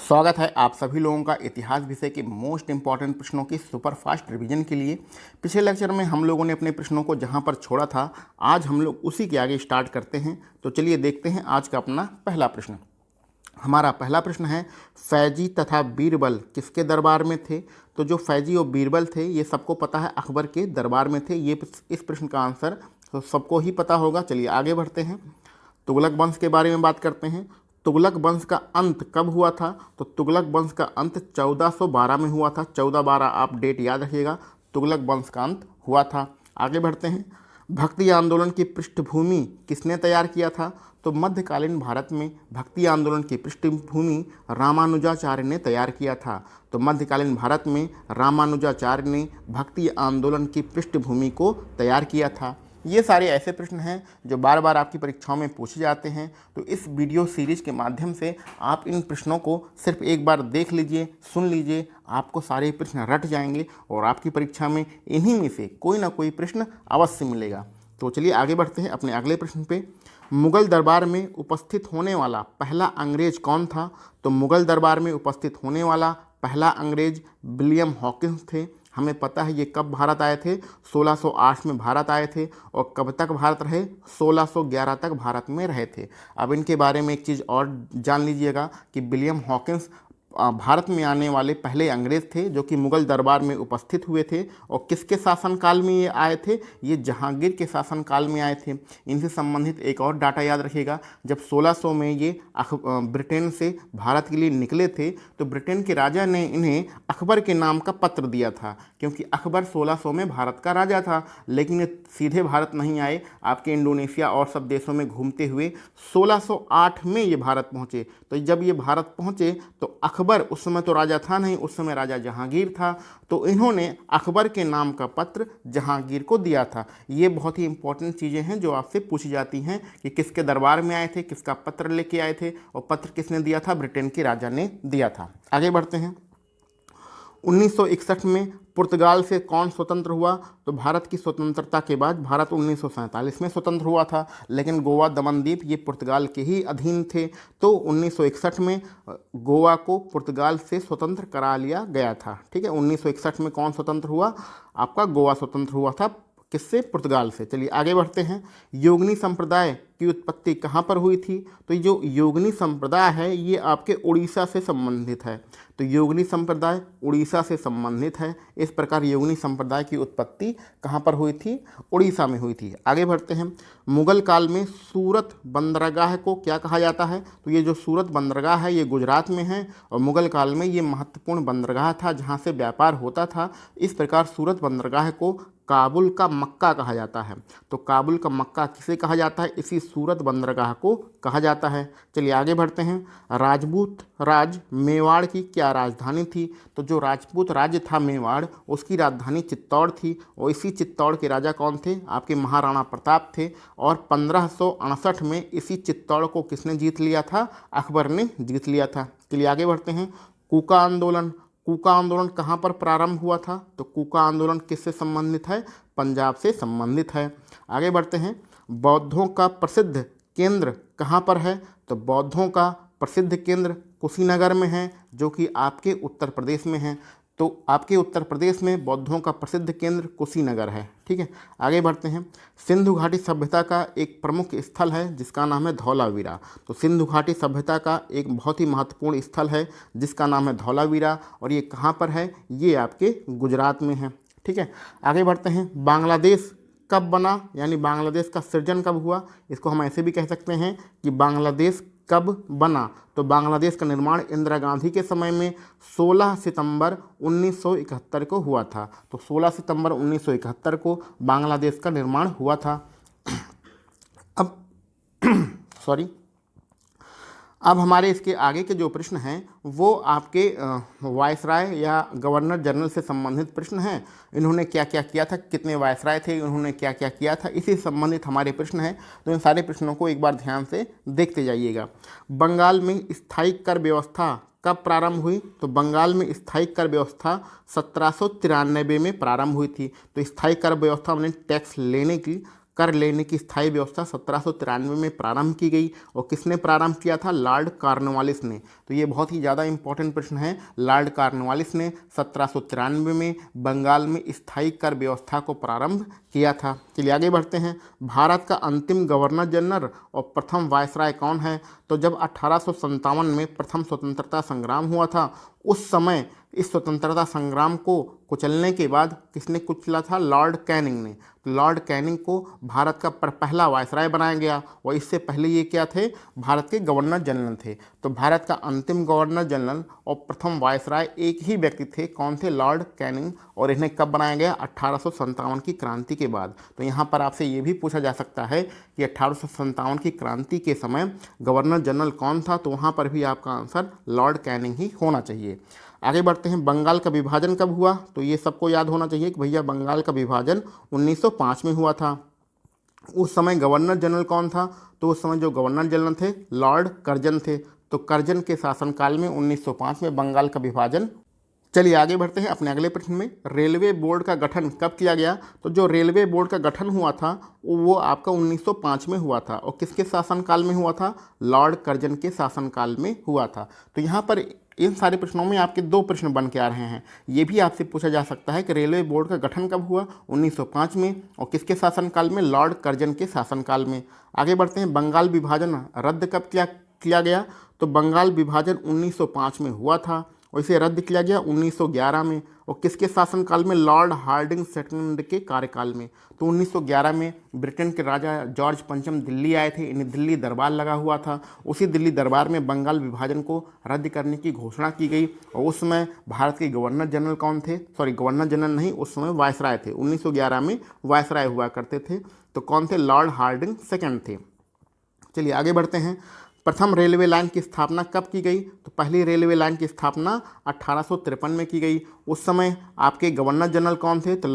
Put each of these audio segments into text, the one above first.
स्वागत है आप सभी लोगों का इतिहास विषय के मोस्ट इंपॉर्टेंट प्रश्नों की सुपर फास्ट रिवीजन के लिए। पिछले लेक्चर में हम लोगों ने अपने प्रश्नों को जहां पर छोड़ा था, आज हम लोग उसी के आगे स्टार्ट करते हैं। तो चलिए देखते हैं आज का अपना पहला प्रश्न। हमारा पहला प्रश्न है, फैजी तथा बीरबल किसके दरबार में थे? तो जो फैजी और बीरबल थे ये सबको पता है, अकबर के दरबार में थे। ये इस प्रश्न का आंसर तो सबको ही पता होगा। चलिए आगे बढ़ते हैं, तुगलक वंश के बारे में बात करते हैं। तुगलक वंश का अंत कब हुआ था? तो तुगलक वंश का अंत 1412 में हुआ था। 1412 आप डेट याद रखिएगा, तुगलक वंश का अंत हुआ था। आगे बढ़ते हैं, भक्ति आंदोलन की पृष्ठभूमि किसने तैयार किया था? तो मध्यकालीन भारत में भक्ति आंदोलन की पृष्ठभूमि रामानुजाचार्य ने तैयार किया था। तो मध्यकालीन भारत में रामानुजाचार्य ने भक्ति आंदोलन की पृष्ठभूमि को तैयार किया था। ये सारे ऐसे प्रश्न हैं जो बार बार आपकी परीक्षाओं में पूछे जाते हैं। तो इस वीडियो सीरीज के माध्यम से आप इन प्रश्नों को सिर्फ एक बार देख लीजिए, सुन लीजिए, आपको सारे प्रश्न रट जाएंगे और आपकी परीक्षा में इन्हीं में से कोई ना कोई प्रश्न अवश्य मिलेगा। तो चलिए आगे बढ़ते हैं अपने अगले प्रश्न पे। मुगल दरबार में उपस्थित होने वाला पहला अंग्रेज कौन था? तो मुगल दरबार में उपस्थित होने वाला पहला अंग्रेज विलियम हॉकिंस थे। हमें पता है ये कब भारत आए थे, 1608 में भारत आए थे और कब तक भारत रहे, 1611 तक भारत में रहे थे। अब इनके बारे में एक चीज़ और जान लीजिएगा कि विलियम हॉकिंस भारत में आने वाले पहले अंग्रेज थे जो कि मुगल दरबार में उपस्थित हुए थे। और किसके शासनकाल में ये आए थे? ये जहांगीर के शासनकाल में आए थे। इनसे संबंधित एक और डाटा याद रखिएगा, जब 1600 में ये ब्रिटेन से भारत के लिए निकले थे तो ब्रिटेन के राजा ने इन्हें अकबर के नाम का पत्र दिया था, क्योंकि अकबर 1600 में भारत का राजा था। लेकिन ये सीधे भारत नहीं आए, आपके इंडोनेशिया और सब देशों में घूमते हुए 1608 में ये भारत पहुँचे। तो जब ये भारत पहुँचे तो अकबर, उस समय तो राजा था नहीं, उस समय राजा जहांगीर था, तो इन्होंने अकबर के नाम का पत्र जहांगीर को दिया था। ये बहुत ही इंपॉर्टेंट चीज़ें हैं जो आपसे पूछी जाती हैं कि किसके दरबार में आए थे, किसका पत्र लेके आए थे और पत्र किसने दिया था? ब्रिटेन के राजा ने दिया था। आगे बढ़ते हैं, 1961 में पुर्तगाल से कौन स्वतंत्र हुआ? तो भारत की स्वतंत्रता के बाद भारत 1947 में स्वतंत्र हुआ था, लेकिन गोवा दमनदीप ये पुर्तगाल के ही अधीन थे। तो 1961 में गोवा को पुर्तगाल से स्वतंत्र करा लिया गया था। ठीक है, 1961 में कौन स्वतंत्र हुआ? आपका गोवा स्वतंत्र हुआ था। किससे? पुर्तगाल से। चलिए आगे बढ़ते हैं, योगिनी संप्रदाय की उत्पत्ति कहाँ पर हुई थी? तो जो योगिनी संप्रदाय है ये आपके उड़ीसा से संबंधित है। तो योगिनी संप्रदाय उड़ीसा से संबंधित है। इस प्रकार योगिनी संप्रदाय की उत्पत्ति कहाँ पर हुई थी? उड़ीसा में हुई थी। आगे बढ़ते हैं, मुगल काल में सूरत बंदरगाह को क्या कहा जाता है? तो ये जो सूरत बंदरगाह है ये गुजरात में है और मुगल काल में ये महत्वपूर्ण बंदरगाह था जहाँ से व्यापार होता था। इस प्रकार सूरत बंदरगाह को काबुल का मक्का कहा जाता है। तो काबुल का मक्का किसे कहा जाता है? इसी सूरत बंदरगाह को कहा जाता है। चलिए आगे बढ़ते हैं, राजपूत राज मेवाड़ की क्या राजधानी थी? तो जो राजपूत राज्य था मेवाड़, उसकी राजधानी चित्तौड़ थी और इसी चित्तौड़ के राजा कौन थे? आपके महाराणा प्रताप थे। और 1568 में इसी चित्तौड़ को किसने जीत लिया था? अकबर ने जीत लिया था। चलिए आगे बढ़ते हैं, कूका आंदोलन। कूका आंदोलन कहाँ पर प्रारंभ हुआ था? तो कूका आंदोलन किससे संबंधित है? पंजाब से संबंधित है। आगे बढ़ते हैं, बौद्धों का प्रसिद्ध केंद्र कहाँ पर है? तो बौद्धों का प्रसिद्ध केंद्र कुशीनगर में है, जो कि आपके उत्तर प्रदेश में है। तो आपके उत्तर प्रदेश में बौद्धों का प्रसिद्ध केंद्र कुशीनगर है। ठीक है, आगे बढ़ते हैं, सिंधु घाटी सभ्यता का एक प्रमुख स्थल है जिसका नाम है धौलावीरा। तो सिंधु घाटी सभ्यता का एक बहुत ही महत्वपूर्ण स्थल है जिसका नाम है धौलावीरा और ये कहाँ पर है? ये आपके गुजरात में है। ठीक है, आगे बढ़ते हैं, बांग्लादेश कब बना, यानी बांग्लादेश का सृजन कब हुआ? इसको हम ऐसे भी कह सकते हैं कि बांग्लादेश कब बना? तो बांग्लादेश का निर्माण इंदिरा गांधी के समय में 16 सितंबर 1971 को हुआ था। तो 16 सितंबर 1971 को बांग्लादेश का निर्माण हुआ था। अब अब हमारे इसके आगे के जो प्रश्न हैं वो आपके वायसराय या गवर्नर जनरल से संबंधित प्रश्न हैं। इन्होंने क्या क्या किया था, कितने वायसराय थे, इन्होंने क्या क्या किया था, इसी से संबंधित हमारे प्रश्न हैं। तो इन सारे प्रश्नों को एक बार ध्यान से देखते जाइएगा। बंगाल में स्थायी कर व्यवस्था कब प्रारंभ हुई? तो बंगाल में स्थायी कर व्यवस्था 1793 में प्रारंभ हुई थी। तो स्थायी कर व्यवस्था मैंने टैक्स लेने की कर लेने की स्थायी व्यवस्था 1793 में प्रारंभ की गई। और किसने प्रारंभ किया था? लॉर्ड कॉर्नवालिस ने। तो ये बहुत ही ज़्यादा इंपॉर्टेंट प्रश्न है। लॉर्ड कॉर्नवालिस ने 1793 में बंगाल में स्थायी कर व्यवस्था को प्रारंभ किया था। चलिए आगे बढ़ते हैं। भारत का अंतिम गवर्नर जनरल और प्रथम वायसराय कौन है? तो जब 1857 में प्रथम स्वतंत्रता संग्राम हुआ था, उस समय इस स्वतंत्रता संग्राम को कुचलने के बाद किसने कुचला था? लॉर्ड कैनिंग ने। तो लॉर्ड कैनिंग को भारत का पहला वायसराय बनाया गया और इससे पहले ये क्या थे? भारत के गवर्नर जनरल थे। तो भारत का अंतिम गवर्नर जनरल और प्रथम वायसराय एक ही व्यक्ति थे। कौन थे? Lord Canning. और इन्हें कब बनाया गया? 1857 की क्रांति के बाद। तो यहाँ पर आपसे ये भी पूछा जा सकता है कि 1857 की क्रांति के समय गवर्नर जनरल कौन था? तो वहाँ पर भी आपका आंसर लॉर्ड कैनिंग ही होना चाहिए। आगे बढ़ते हैं। बंगाल का विभाजन कब हुआ? तो ये सबको याद होना चाहिए कि भैया बंगाल का विभाजन 1905 में हुआ था। उस समय गवर्नर जनरल कौन था? तो उस समय जो गवर्नर जनरल थे लॉर्ड कर्जन थे। तो कर्जन के शासनकाल में 1905 में बंगाल का विभाजन। चलिए आगे बढ़ते हैं अपने अगले प्रश्न में। रेलवे बोर्ड का गठन कब किया गया? तो जो रेलवे बोर्ड का गठन हुआ था वो आपका 1905 में हुआ था। और किसके शासनकाल में हुआ था? लॉर्ड कर्जन के शासनकाल में हुआ था। तो यहाँ पर इन सारे प्रश्नों में आपके दो प्रश्न बन के आ रहे हैं। ये भी आपसे पूछा जा सकता है कि रेलवे बोर्ड का गठन कब हुआ? 1905 में। और किसके शासनकाल में? लॉर्ड कर्जन के शासनकाल में। आगे बढ़ते हैं। बंगाल विभाजन रद्द कब किया गया? तो बंगाल विभाजन 1905 में हुआ था और इसे रद्द किया गया 1911 में। और किसके शासनकाल में? लॉर्ड हार्डिंग सेकंड के कार्यकाल में। तो 1911 में ब्रिटेन के राजा जॉर्ज पंचम दिल्ली आए थे। इन्हें दिल्ली दरबार लगा हुआ था। उसी दिल्ली दरबार में बंगाल विभाजन को रद्द करने की घोषणा की गई। और उस समय भारत के गवर्नर जनरल कौन थे? गवर्नर जनरल नहीं, उस समय वायसराय थे। 1911 में वायसराय हुआ करते थे। तो कौन थे? लॉर्ड हार्डिंग सेकंड थे। चलिए आगे बढ़ते हैं। प्रथम रेलवे लाइन की स्थापना कब की गई? तो पहली रेलवे लाइन की स्थापना 1853 में की गई। उस समय आपके गवर्नर जनरल कौन थे? तो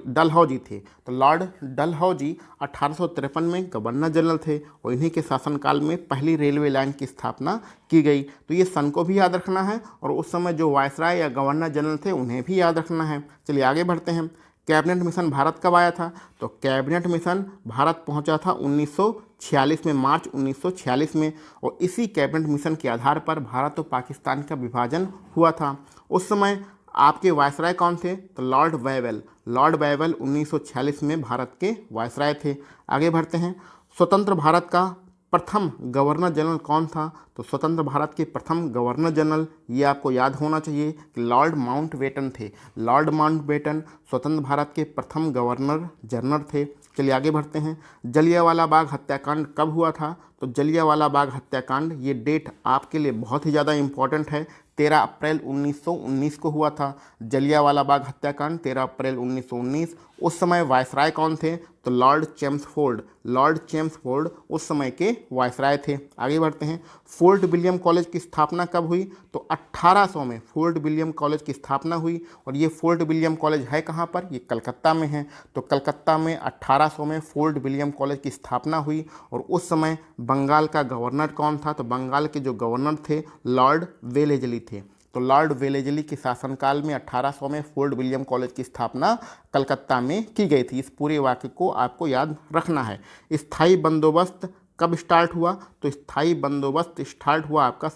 डलहौजी थे। तो लॉर्ड डलहौजी 1853 में गवर्नर जनरल थे और इन्हीं के शासनकाल में पहली रेलवे लाइन की स्थापना की गई। तो ये सन को भी याद रखना है और उस समय जो वायसराय या गवर्नर जनरल थे उन्हें भी याद रखना है। चलिए आगे बढ़ते हैं। कैबिनेट मिशन भारत कब आया था? तो कैबिनेट मिशन भारत पहुंचा था 1946 में, मार्च 1946 में। और इसी कैबिनेट मिशन के आधार पर भारत और पाकिस्तान का विभाजन हुआ था। उस समय आपके वायसराय कौन थे? तो लॉर्ड वेवेल। लॉर्ड वेवेल 1946 में भारत के वायसराय थे। आगे बढ़ते हैं। स्वतंत्र भारत का प्रथम गवर्नर जनरल कौन था? तो स्वतंत्र भारत के प्रथम गवर्नर जनरल, ये आपको याद होना चाहिए कि लॉर्ड माउंटबेटन थे। लॉर्ड माउंटबेटन स्वतंत्र भारत के प्रथम गवर्नर जनरल थे। चलिए आगे बढ़ते हैं। जलियांवाला बाग हत्याकांड कब हुआ था? तो जलियांवाला बाग हत्याकांड, ये डेट आपके लिए बहुत ही ज़्यादा इंपॉर्टेंट है। 13 अप्रैल 1919 को हुआ था जलियांवाला बाग हत्याकांड, 13 अप्रैल 1919। उस समय वायसराय कौन थे? तो लॉर्ड चेम्सफोर्ड। लॉर्ड चेम्सफोर्ड उस समय के वायसराय थे। आगे बढ़ते हैं। फोर्ट विलियम कॉलेज की स्थापना कब हुई? तो 1800 में फोर्ट विलियम कॉलेज की स्थापना हुई। और ये फोर्ट विलियम कॉलेज है कहाँ पर? ये कलकत्ता में है। तो कलकत्ता में 1800 में फोर्ट विलियम कॉलेज की स्थापना हुई। और उस समय बंगाल का गवर्नर कौन था? तो बंगाल के जो गवर्नर थे लॉर्ड वेलेजली थे। तो लॉर्ड वेलेजली के शासनकाल में 1800 में फोर्ट विलियम कॉलेज की स्थापना कलकत्ता में की गई थी। इस पूरे वाक्य को आपको याद रखना है। स्थायी बंदोबस्त कब स्टार्ट हुआ? तो स्थायी बंदोबस्त स्टार्ट हुआ आपका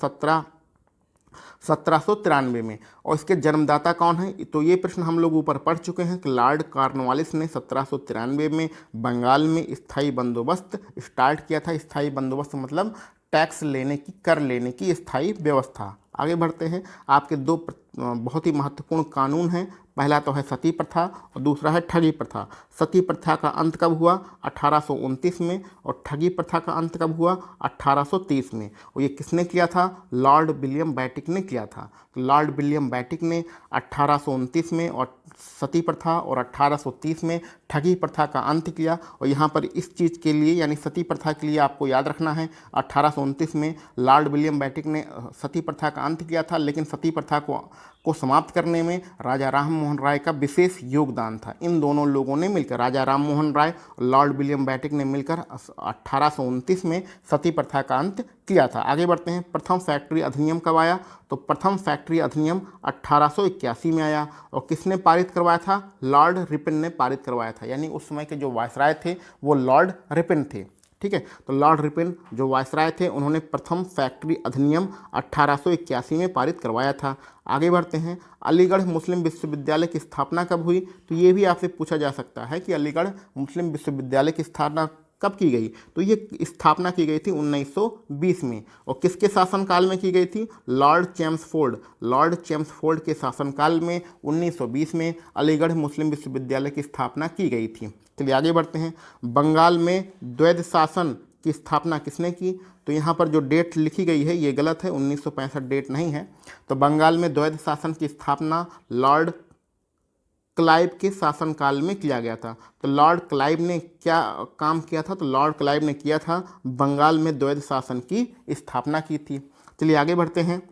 1793 में। और इसके जन्मदाता कौन है? तो ये प्रश्न हम लोग ऊपर पढ़ चुके हैं कि लॉर्ड कॉर्नवालिस ने 1793 में बंगाल में स्थायी बंदोबस्त स्टार्ट किया था। स्थायी बंदोबस्त मतलब टैक्स लेने की, कर लेने की स्थायी व्यवस्था। आगे बढ़ते हैं। आपके दो बहुत ही महत्वपूर्ण कानून हैं। पहला तो है सती प्रथा और दूसरा है ठगी प्रथा। सती प्रथा का अंत कब हुआ? 1829 में। और ठगी प्रथा का अंत कब हुआ? 1830 में। और ये किसने किया था? लॉर्ड विलियम बैटिक ने किया था। तो लॉर्ड विलियम बैटिक ने 1829 में और सती प्रथा और 1830 में ठगी प्रथा का अंत किया। और यहाँ पर इस चीज़ के लिए यानी सती प्रथा के लिए आपको याद रखना है 1829 में लॉर्ड विलियम बैटिक ने सती प्रथा का अंत किया था। लेकिन सती प्रथा को को समाप्त करने में राजा राम मोहन राय का विशेष योगदान था। इन दोनों लोगों ने मिलकर, राजा राम मोहन राय और लॉर्ड विलियम बेंटिक ने मिलकर 1829 में सती प्रथा का अंत किया था। आगे बढ़ते हैं। प्रथम फैक्ट्री अधिनियम कब आया? तो प्रथम फैक्ट्री अधिनियम 1881 में आया। और किसने पारित करवाया था? लॉर्ड रिपन ने पारित करवाया था। यानी उस समय के जो वायसराय थे वो लॉर्ड रिपन थे। ठीक है, तो लॉर्ड रिपन जो वायसराय थे उन्होंने प्रथम फैक्ट्री अधिनियम 1881 में पारित करवाया था। आगे बढ़ते हैं। अलीगढ़ मुस्लिम विश्वविद्यालय की स्थापना कब हुई? तो ये भी आपसे पूछा जा सकता है कि अलीगढ़ मुस्लिम विश्वविद्यालय की स्थापना कब की गई? तो ये स्थापना की गई थी 1920 में। और किसके शासनकाल में की गई थी? Lord Chelmsford. लॉर्ड चेम्सफोर्ड के शासनकाल में 1920 में अलीगढ़ मुस्लिम विश्वविद्यालय की स्थापना की गई थी। चलिए आगे बढ़ते हैं। बंगाल में द्वैध शासन की स्थापना किसने की? तो यहाँ पर जो डेट लिखी गई है ये गलत है, 1965 डेट नहीं है। तो बंगाल में द्वैध शासन की स्थापना लॉर्ड क्लाइव के शासनकाल में किया गया था। तो लॉर्ड क्लाइव ने क्या काम किया था? तो लॉर्ड क्लाइव ने किया था बंगाल में द्वैध शासन की स्थापना की थी। चलिए आगे बढ़ते हैं।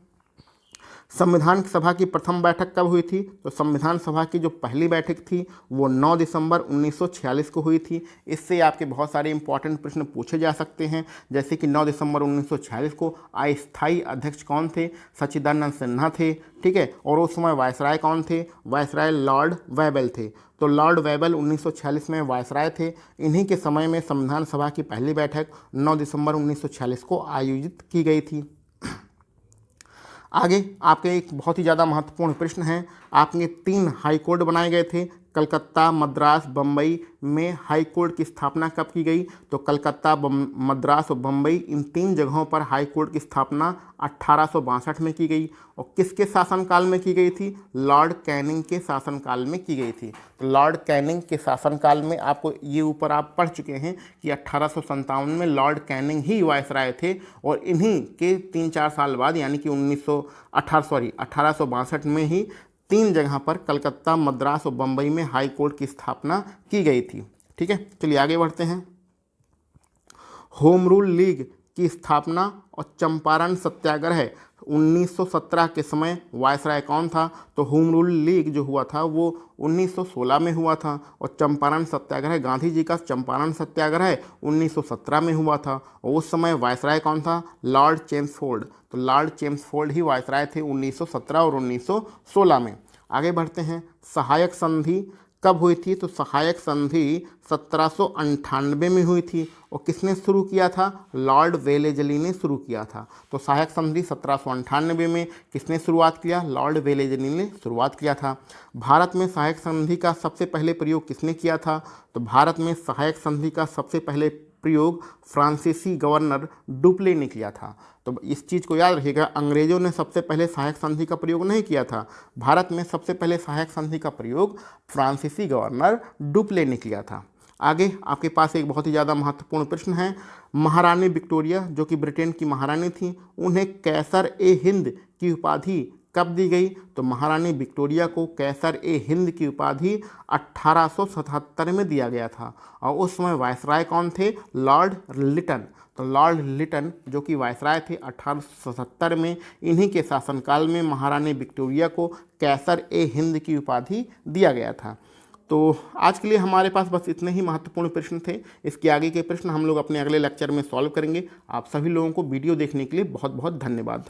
संविधान सभा की प्रथम बैठक कब हुई थी? तो संविधान सभा की जो पहली बैठक थी वो 9 दिसंबर 1946 को हुई थी। इससे आपके बहुत सारे इंपॉर्टेंट प्रश्न पूछे जा सकते हैं, जैसे कि 9 दिसंबर 1946 को अस्थायी अध्यक्ष कौन थे? सच्चिदानंद सिन्हा थे। ठीक है, और उस समय वायसराय कौन थे? वायसराय लॉर्ड वेबल थे। तो लॉर्ड वेबल 1946 में वायसराय थे। इन्हीं के समय में संविधान सभा की पहली बैठक 9 दिसंबर 1946 को आयोजित की गई थी। आगे आपके एक बहुत ही ज़्यादा महत्वपूर्ण प्रश्न है। आपके 3 हाई कोर्ट बनाए गए थे। कलकत्ता, मद्रास, बम्बई में हाई कोर्ट की स्थापना कब की गई? तो कलकत्ता, मद्रास और बम्बई, इन 3 जगहों पर हाई कोर्ट की स्थापना 1862 में की गई। और किसके शासनकाल में की गई थी? लॉर्ड कैनिंग के शासनकाल में की गई थी। तो लॉर्ड कैनिंग के शासनकाल में, आपको ये ऊपर आप पढ़ चुके हैं कि 1857 में लॉर्ड कैनिंग ही वायसराय थे। और इन्हीं के 3-4 साल बाद यानी कि 1862 में ही 3 जगह पर कलकत्ता, मद्रास और बम्बई में हाई कोर्ट की स्थापना की गई थी। ठीक है, चलिए आगे बढ़ते हैं। होम रूल लीग की स्थापना और चंपारण सत्याग्रह 1917 के समय वायसराय कौन था? तो होम रूल लीग जो हुआ था वो 1916 में हुआ था। और चंपारण सत्याग्रह, गांधी जी का चंपारण सत्याग्रह 1917 में हुआ था। और उस समय वायसराय कौन था? Lord Chelmsford. तो लॉर्ड चेम्सफोर्ड ही वायसराय थे 1917 और 1916 में। आगे बढ़ते हैं। सहायक संधि कब हुई थी? तो सहायक संधि 1798 में हुई थी। और किसने शुरू किया था? लॉर्ड वेलेजली ने शुरू किया था। तो सहायक संधि 1798 में किसने शुरुआत किया? लॉर्ड वेलेजली ने शुरुआत किया था। भारत में सहायक संधि का सबसे पहले प्रयोग किसने किया था? तो भारत में सहायक संधि का सबसे पहले प्रयोग फ्रांसीसी गवर्नर डुप्ले ने किया था। तो इस चीज़ को याद रखिएगा, अंग्रेजों ने सबसे पहले सहायक संधि का प्रयोग नहीं किया था। भारत में सबसे पहले सहायक संधि का प्रयोग फ्रांसीसी गवर्नर डुप्ले ने किया था। आगे आपके पास एक बहुत ही ज़्यादा महत्वपूर्ण प्रश्न है। महारानी विक्टोरिया जो कि ब्रिटेन की महारानी थी, उन्हें कैसर ए हिंद की उपाधि कब दी गई? तो महारानी विक्टोरिया को कैसर ए हिंद की उपाधि 1877 में दिया गया था। और उस समय वायसराय कौन थे? लॉर्ड लिटन। तो लॉर्ड लिटन जो कि वायसराय थे 1877 में, इन्हीं के शासनकाल में महारानी विक्टोरिया को कैसर ए हिंद की उपाधि दिया गया था। तो आज के लिए हमारे पास बस इतने ही महत्वपूर्ण प्रश्न थे। इसके आगे के प्रश्न हम लोग अपने अगले लेक्चर में सॉल्व करेंगे। आप सभी लोगों को वीडियो देखने के लिए बहुत बहुत धन्यवाद।